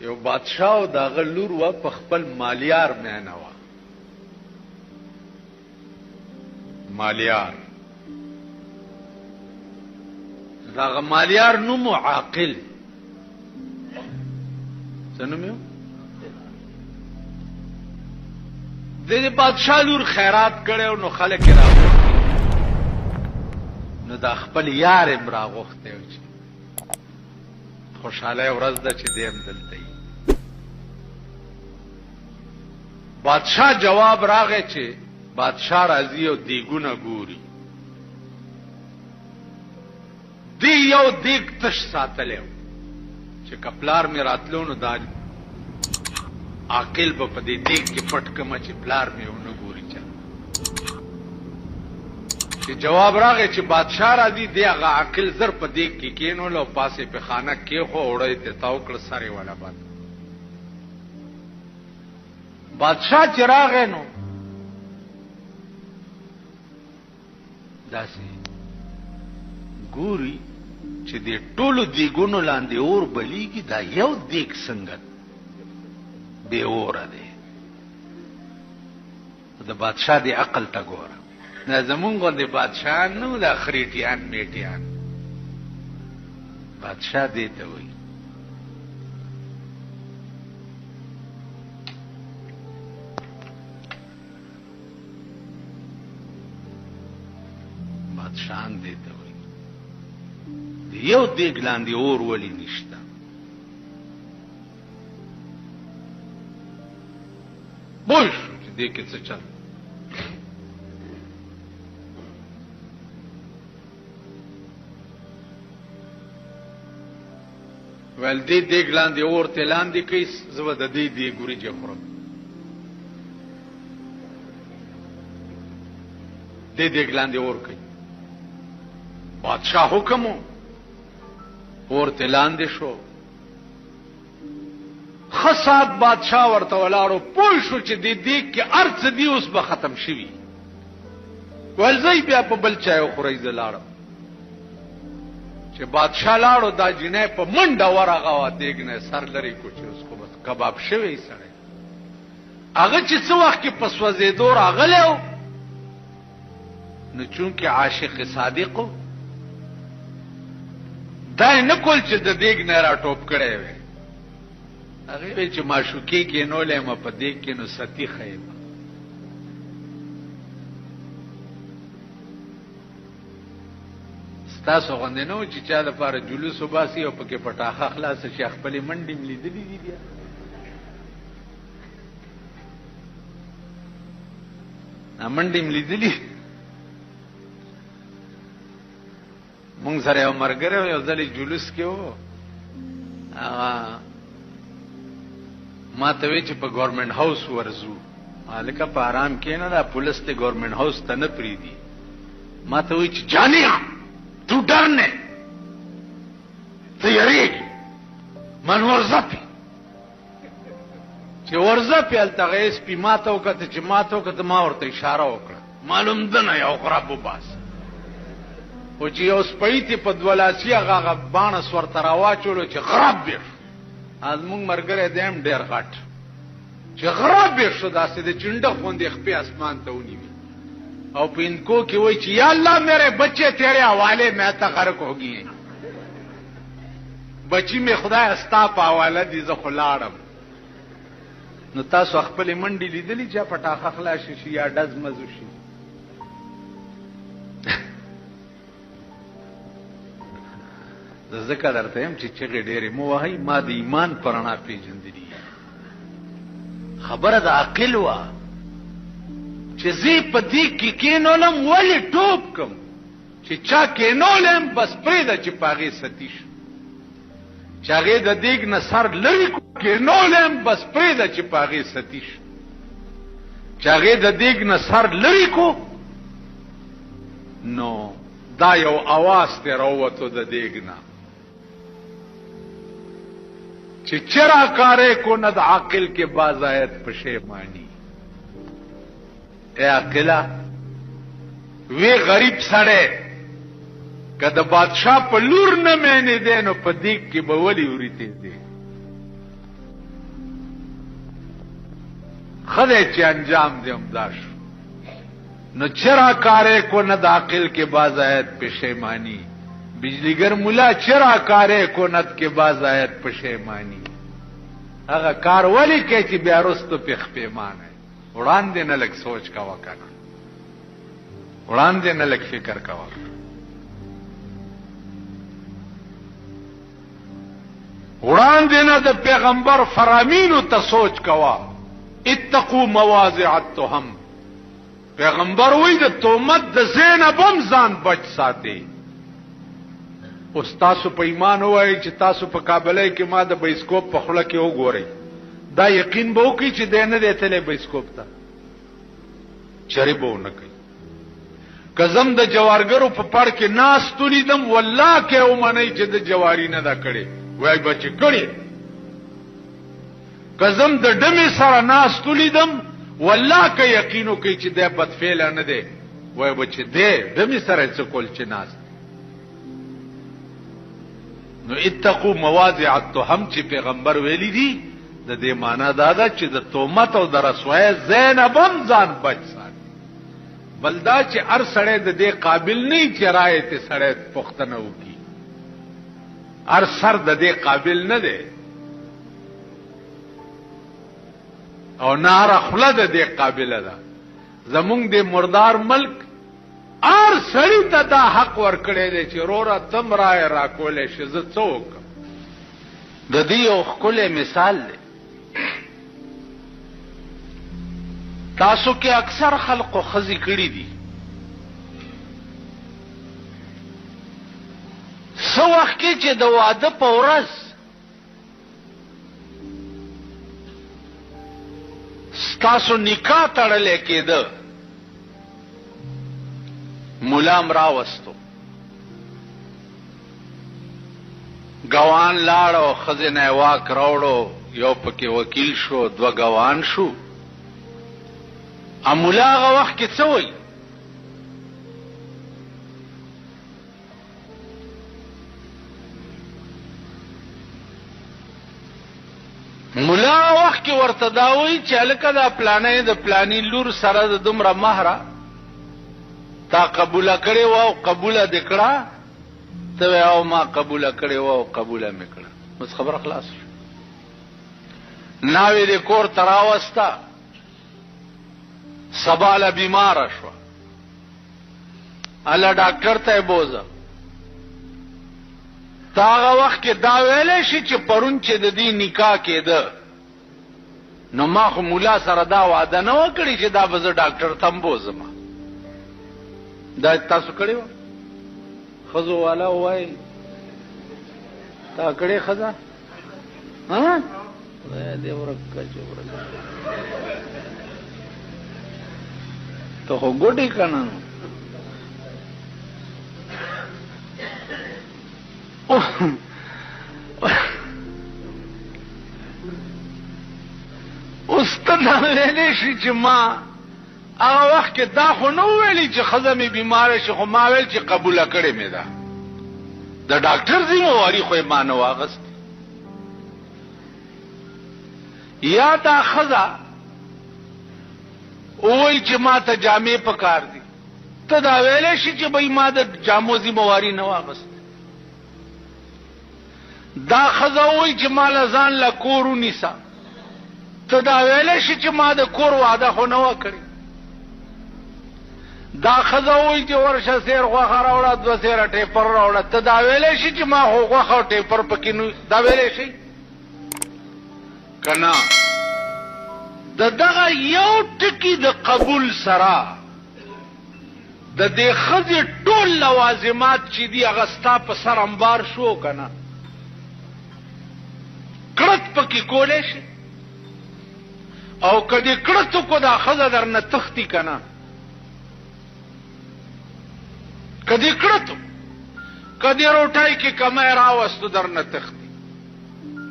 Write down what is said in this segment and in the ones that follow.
یو بادشاہ او داغه لور و په خپل مالیار مینه و. مالیار داغه مالیار نوم عاقل. څه نوم یو؟ د بادشاہ لور خیرات کړو نو خلک راغوښتي، نو دا خپل یار هم راغوښتی و چې خوشحاله ورځ ده چې دیم دلته یي. بادشاہ جواب راغی چې بادشاہ راځي او دیګونه ګوري. دی یو دیګ تش ساتلی و چې کپلار مې راتلو نو دا عاقل به په دې دیګ کې پټ کمه چې پلار مې ونه ګوري. چا چې جواب راغی چې بادشاہ راځي، دی هغه عاقل زر په دیګ کې کېنولو او پاسې په خانه کېښو، وړی ته تاو کړه سرې والا باد. بادشاہ چې راغی نو داسې ګوري چې دې ټولو دیګونو لاندې اور بلیږي، دا یو دیګ څنګه بے اوره دی. د بادشاہ دی عقل ته ګوره. نه زمونږ غوندې بادشاهان نه، دا خریټیان میټیان. بادشاہ دی ته وایي بادشاهان دی ته وایي یو دیګ لاندې اور ولی نشته. بوش چې دې کې څه چل. ول دې دیګ لاندې اور ته لاندې کوي، زه د دې دی ګوري خورم. دې دیګ لاندې اور کوي. بادشاہ حکم اور ته لاندې شو. خصات بادشاہ ورته ولاړو، پوه شو چې دې دیګ کې ارڅ دی اوس به ختم شوي. ولزی بیا په بل چای خوري زه لاړم. چې بادشاہ لاړو، دا جنې په منډه ورغه وا دیګ نه سر لري کو چې اوس خو بس کباب شوی سړی. هغه چې څو وخت کې په سوځېدو راغلی و، نو چونکې عاشق صادقو دا نه کول چې د دیګ نه را ټوپ کړی وی. هغه وی چې معشوقې کېنولې ما په دیګ کې نو ستی خیم. ستاسو غوندې نو چې چا لپاره جلوس وباسي او پکې پټاخه خلاص شي، خپلې منډې م لیدلې دي بیا. منډې م لیدلې. مونږ سره یو ملګری یو ځلې جلوس کې و، ما ته وی چې په ګورنمنت هاوس ورځو. هلکه په آرام کېنه، دا پولیس ته ګورنمنت هاوس ته نه پرېږدي. ما ته وی چې جانیا تو ډر نه، ته یریږي، من ورځپې. چې ورځپې هلته هغه سپي ما ته وکته، چې ما ته وکته ما ورته اشاره وکړه، معلوم ده نه یو غرب وباسه. او چې یو سپی ته په دولاسي هغه باڼس ورته راواچولو چې غرب بېر. زمونږ ملګری دی هم ډېر غټ، چې غرب بېر شو، داسې د چنډه غوندې خپې اسمان ته ونیوي او په انکو کې وایي چې یا الله میرے بچے تیرے حوالے میں تا غرق ہو گئی ہیں. بچی مې خدای ستا په حواله دي، زه خو لاړم. نو تاسو خپلې منډې لیدلې چې پټاخه خلاص شي یا ډز مزو شي؟ ذکر درته هم چې چغې ډېرې مو وهئ، ما د ایمان په رڼا پېژندلي. خبره د عاقل وه چې زه په دیګ کې کېنولم، ولې ټوپ کم چې چا کېنولم بس پرېږده چې په هغې ستی شو. چې هغې د دیګ نه سر لرې کېنولم بس پرېږده چې په هغې ستی شو. چې هغې د دیګ نه سر لرې کو، نو دا یو اواز ته راووتو د دیګ نه چې چرا کارے کند عاقل کے باز آیت پشیمانی. اے عاقلہ وی غریب سڑے که د بادشاہ په لور نه مینې دی نو په دیګ کې به ولې وریتې دی. خدای چې انجام دې امدا شو. نو چرا کارے کو ند عاقل کے باز آیت پشیمانی، بجلیگر ملا چرا کارے کو ند کے باز آیت پشیمانی. هغه کار ولی کې چې بیا رستو پخ پیمانه وړاندې نه لګ سوچ کا وکړه، وړاندې نه لګ فکر کا وکړه، وړاندې نه د پیغمبر فرامینو ته سوچ کوا. اتقوا مواضع التهم، پیغمبر وی د تهمت د زینب هم ځان بچ ساتي. اوس تاسو په ایمان وای چې تاسو په کابل کې ما د بایسکوپ په خوله کې وګورئ، دا یقین به وکړي چې دینه دته بایسکوپ ته چری به نه کوي. کزم د جوارګرو په پړ کې ناس تولیدم والله کې او منی چې د جواری نه دا کړي وای بچ کړي. کزم د ډمې سره ناس تولیدم والله که یقینو کوي چې د بد فعل نه دی وای بچ دی ډمې سره څه کول چې ناس. نو اتقوا مواضع التهم چې پیغمبر ویلي دي د دې معنا دا ده چې د تهمت او د رسوای زینب هم ځان بچ ساتي. بلدا چې هر سړی د دې قابل نه چې رائے ته سړی پښتنه وکي، هر سر د دې قابل نه دی او نار خله د دې قابل ده. زمونږ د مردار ملک ار سړی ته دا حق ورکړی دی چې رورا تم رائے را کولې شي. زه څه وکم؟ د دې یو ښکلی مثال دی. تاسو کې اکثر خلقو خزي کړي دي، څو وخت کې چې د واده په ورځ تاسو نکاح تړلې کېده، ملام راوستو، ګوان لاړو، خزینه واک راوړو، یو پکې وکیل شو، دو ګوان شو. امولا هغه وخت کې څه وایي؟ مولا هغه وخت کې ورته دا وایي چې هلکه دا پلانې د پلانې لور سره د دومره مهره تا قبوله کړې وه او قبوله دې کړه، ته وایې او ما قبوله کړې وه او قبوله مې کړه. بس خبره خلاص شو. ناوې دې کور ته راوسته، سباله بیماره شوه، الله ډاکټر ته یې بوزه. تا هغه وخت کې دا ویلی شي چې پرون چې د دې نکاح کېده نو ما خو مولا سره دا وعده نه وکړي چې دا به زه ډاکټر ته هم بوزم. دا تاسو کړی وه؟ ښځو والا ووایي تا کړې ښځه؟ خدای دې ورکه چې ورکه ته خو ګوډې که نه. اوس ته دا ویلی شي چې ما هغه وخت کې دا خو نه وویلي چې ښځه مې بیماره شي، خو ما ویل چې قبوله کړې مې ده. د ډاکټر ذمواري خو یې ما نه واغست. یا دا ښځه وویل چې ما ته جامې پکار دي، ته دا ویلی شي چې بهی ما د جامو ذمواري نه واغست. دا ښځه وویل چې ما له ځان له کور ونیسه، ته دا ویلی شي چې ما د کور وعده خو نه وه کړې. دا ښځه وویل چې ورشه سیر غوښه راوړه، دوه سیره ټیپر راوړه، ته دا ویلی شي چې ما خو غوښه او ټیپر پکې نه دا ویلی شي که نه؟ د دغه یو ټکي د قبول سره د دې ښځې ټول لوازمات چې دي هغه ستا په سر انبار شو که نه؟ کړت پکې کولی شي او که دې کړت وکړو دا ښځه در نه تښتي که نه؟ که دې کړت که دې روټۍ کې کمی راوستو در نه تښتي،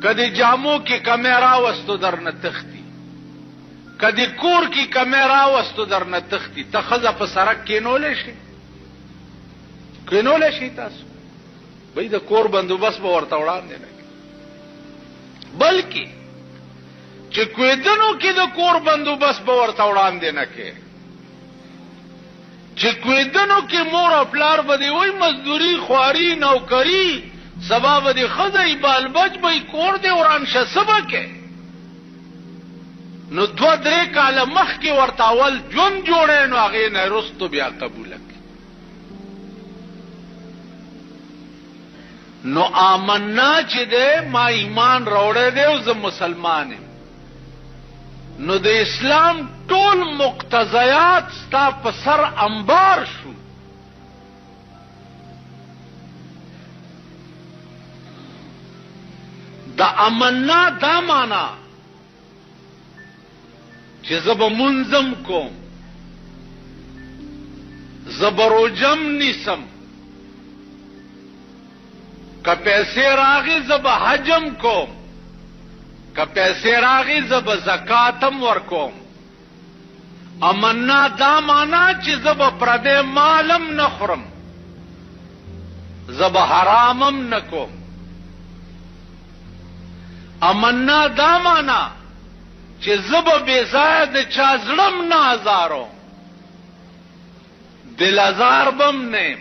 که دې جامو کې کمی راوستو در نه تښتي، که دې کور کې کمی راوستو در نه تښتي. ته ښځه په سړک کېنولی شي؟ کېنولی شي تاسو؟ بهی د کور بندوبست به ورته وړاندې نه کړي، بلکې چې کویدنو کې د کور بندوبست به ورته وړاندې نه کې، چې کویدنو کې مور او پلار به دی وای مزدوري خواري نوکری سبا به دی خدای بال بچ به کور دی وران شسبه کې. نو 2-3 کاله مخکې ورته اول ژوند جوړې نو هغې نه رستو بیا قبوله کړي. نو آمنا چې دی ما ایمان راوړی دی او زه مسلمان یم، نو د اسلام ټول مقتضیات ستا په سر انبار شو. د آمنا دا معنا چې زه به منظم کوم، زه به روجم نیسم، که پیسې راغی زه به حجم کوم، که پیسې راغی زه به زکاتم ورکوم. امنا دا معنا چې زه به پردی مالم نه خورم، زه به حرامم نه کوم. امنا دا معنا چې زه به بې ځایه د چا زړم نه ازاروم، دل ازار بم نه یم.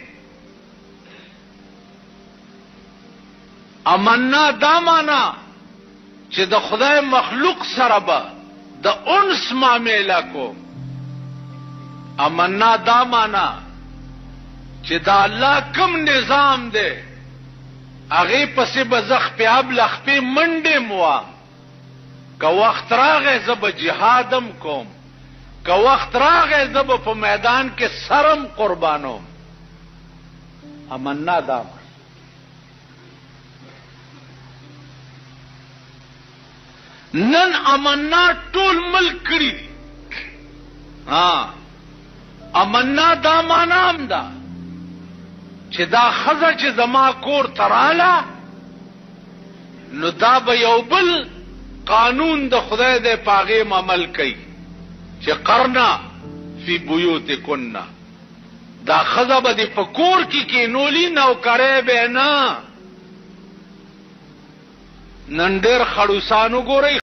امنا دا معنا چې د خدای مخلوق سره به د انس معامله کوم. امنا دا معنا چې د الله کوم نظام دی هغې پسې به زه خپې ابله خپې منډې موام. که وخت راغی زه به جهادم کوم، که وخت راغی زه به په میدان کې سرم قربانوم. امنا دا نن امنا ټول ملک کړي دي. امنا دا معنا هم ده چې دا ښځه چې زما کور ته راله نو دا به یو بل قانون د خدای دی په هغې عمل کوي چې قرنا فی بیوتکن. دا ښځه به دې په کور کې کینولي، نوکری به نه. نن ډېر خړوسان وګورئ